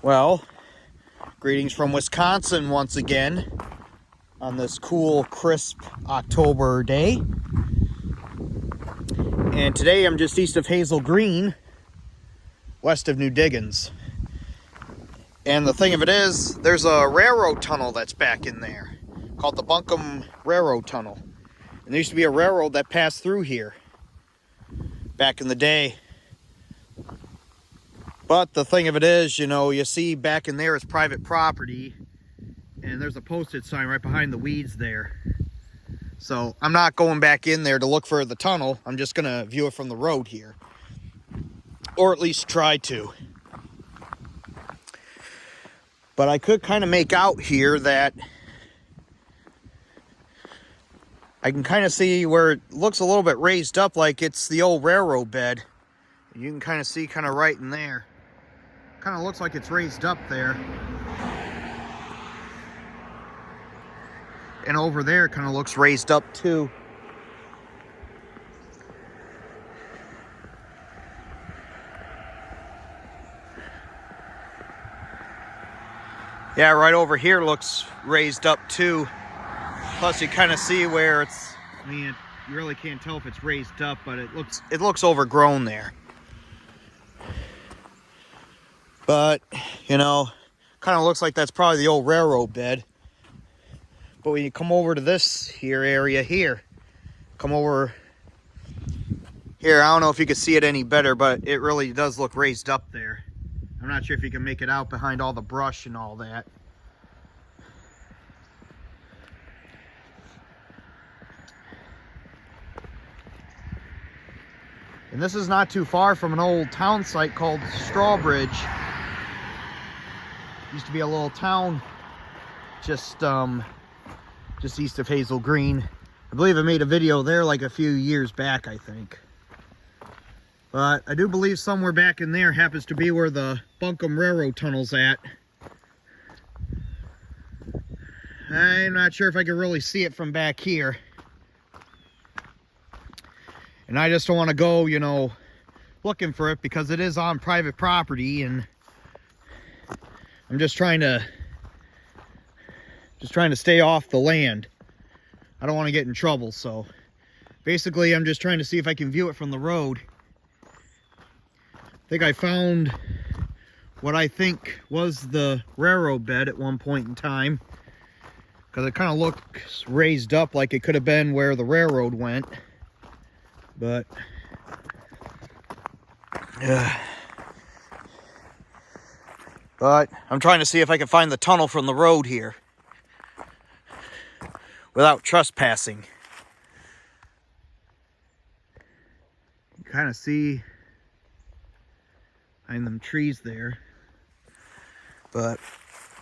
Well, greetings from Wisconsin once again on this cool, crisp October day. And today I'm just east of Hazel Green, west of New Diggins. And the thing of it is, there's a railroad tunnel that's back in there called the Buncombe Railroad Tunnel. And there used to be a railroad that passed through here back in the day. But the thing of it is, you see back in there is private property, and there's a posted sign right behind the weeds there. So I'm not going back in there to look for the tunnel. I'm just going to view it from the road here. Or at least try to. But I could kind of make out here that I can kind of see where it looks a little bit raised up like it's the old railroad bed. You can kind of see kind of right in there. Kind of looks like it's raised up there. And over there kind of looks raised up too. Yeah, right over here looks raised up too. Plus you kind of see where it's, you really can't tell if it's raised up, but it looks overgrown there. But, kind of looks like that's probably the old railroad bed. But when you come over to this here area here, come over here, I don't know if you can see it any better, but it really does look raised up there. I'm not sure if you can make it out behind all the brush and all that. And this is not too far from an old town site called Strawbridge. Used to be a little town just east of Hazel Green. I believe I made a video there like a few years back, I think. But I do believe somewhere back in there happens to be where the Buncombe Railroad Tunnel's at. I'm not sure if I can really see it from back here. And I just don't want to go, looking for it because it is on private property, and I'm just trying to stay off the land. I don't want to get in trouble, so basically I'm just trying to see if I can view it from the road. I think I found what I think was the railroad bed at one point in time, because it kind of looks raised up like it could have been where the railroad went. But I'm trying to see if I can find the tunnel from the road here without trespassing. You kind of see behind them trees there, but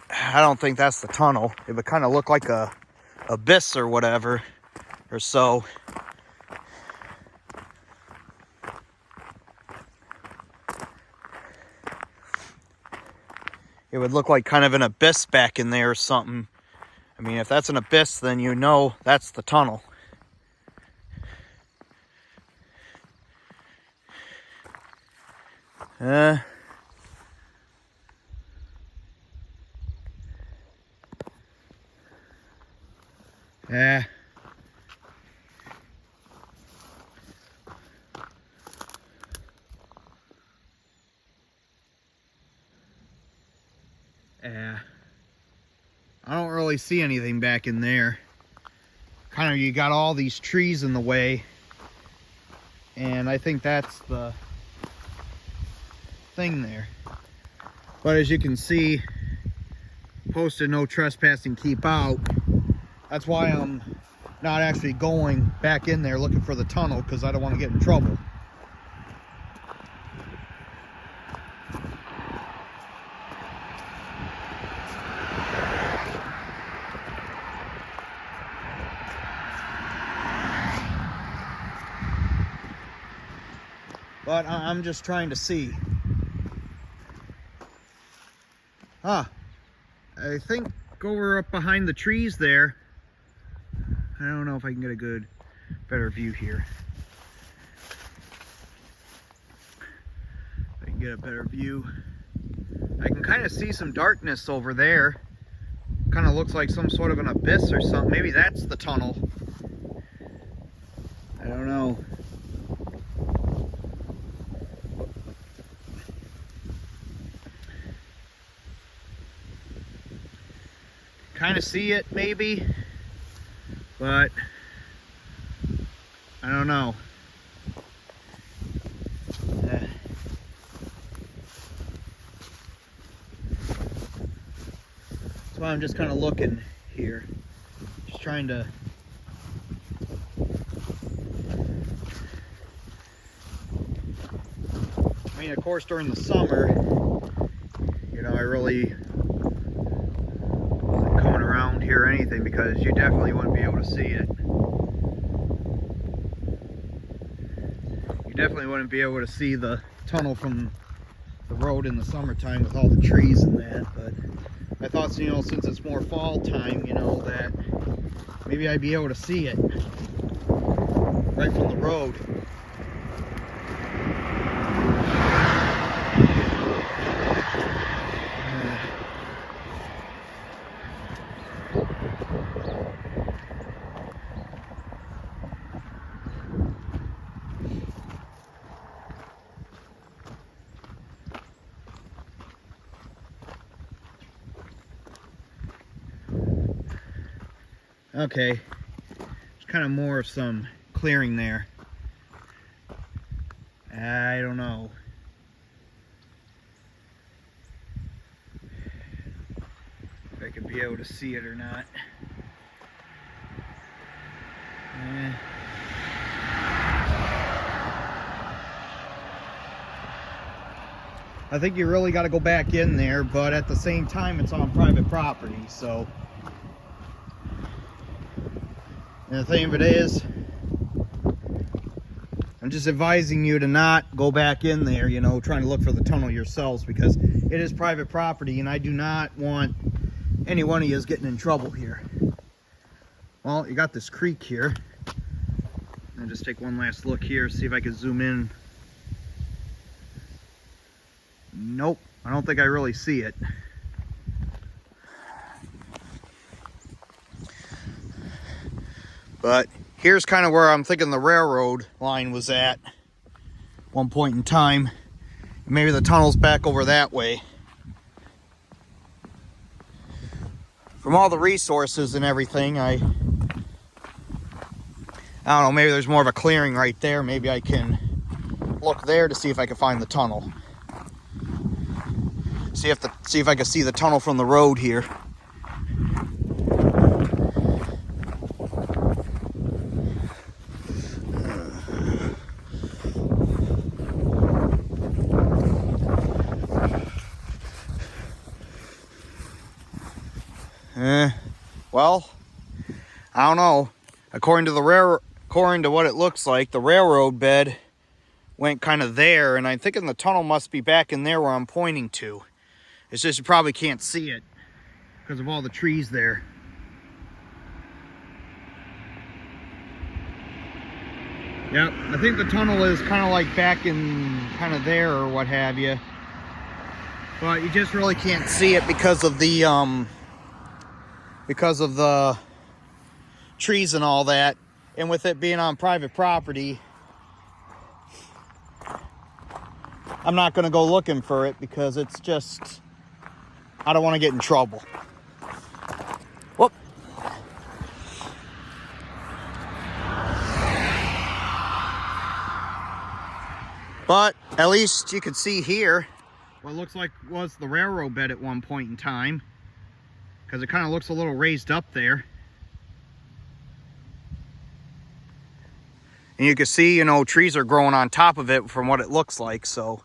I don't think that's the tunnel. It would kind of look like a abyss or whatever, or so. It would look like kind of an abyss back in there or something. If that's an abyss, then that's the tunnel. Yeah. I don't really see anything back in there. Kind of, you got all these trees in the way, and I think that's the thing there. But as you can see, posted no trespassing, keep out. That's why I'm not actually going back in there looking for the tunnel, because I don't want to get in trouble. But I'm just trying to see. I think over up behind the trees there. I don't know if I can get a better view here. I can get a better view. I can kind of see some darkness over there. Kind of looks like some sort of an abyss or something. Maybe that's the tunnel. I don't know. Kind of see it maybe, but I don't know. So I'm just kind of looking here, just trying to I mean, of course, during the summer, you know, I really wasn't coming around here or anything because you definitely wouldn't be able to see it. You definitely wouldn't be able to see the tunnel from the road in the summertime with all the trees and that, but I thought, you know, since it's more fall time, you know, that maybe I'd be able to see it right from the road. Okay, there's kind of more of some clearing there. I don't know. If I could be able to see it or not. I think you really got to go back in there, but at the same time it's on private property, so. And the thing of it is, I'm just advising you to not go back in there, you know, trying to look for the tunnel yourselves, because it is private property and I do not want any one of you getting in trouble here. Well, you got this creek here. I'll just take one last look here, see if I can zoom in. Nope, I don't think I really see it. But here's kind of where I'm thinking the railroad line was at one point in time. Maybe the tunnel's back over that way. From all the resources and everything, I don't know, maybe there's more of a clearing right there. Maybe I can look there to see if I can find the tunnel. See if I can see the tunnel from the road here. Well, I don't know. According to what it looks like, the railroad bed went kind of there, and I'm thinking the tunnel must be back in there where I'm pointing to. It's just you probably can't see it because of all the trees there. Yep, I think the tunnel is kind of like back in kind of there or what have you. But you just really can't see it because of the trees and all that, and with it being on private property, I'm not going to go looking for it because it's just, I don't want to get in trouble. Whoop. But at least you can see here what looks like was the railroad bed at one point in time, because it kind of looks a little raised up there. And you can see, you know, trees are growing on top of it from what it looks like. So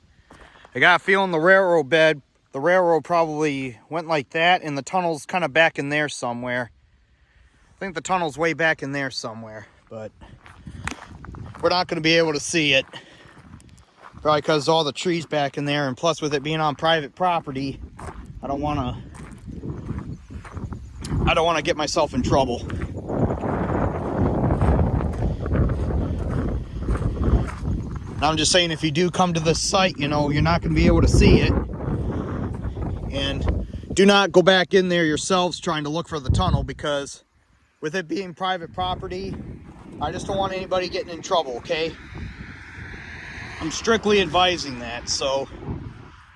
I got a feeling the railroad bed, the railroad probably went like that, and the tunnel's kind of back in there somewhere. I think the tunnel's way back in there somewhere, but we're not going to be able to see it. Probably because all the trees back in there, and plus with it being on private property, I don't want to get myself in trouble. I'm just saying, if you do come to this site, you know, you're not going to be able to see it. And do not go back in there yourselves trying to look for the tunnel, because with it being private property, I just don't want anybody getting in trouble, okay? I'm strictly advising that. So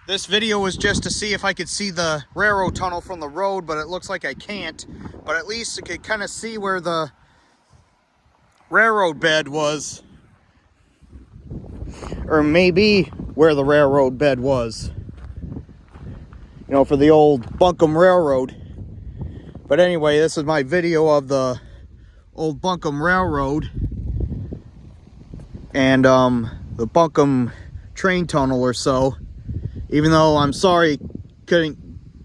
this video was just to see if I could see the railroad tunnel from the road, but it looks like I can't. But at least I could kind of see where the railroad bed was, or maybe where the railroad bed was, you know, for the old Buncombe Railroad. But anyway, this is my video of the old Buncombe Railroad and the Buncombe train tunnel or so. Even though I'm sorry couldn't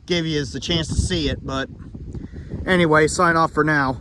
give you the chance to see it, but anyway, sign off for now.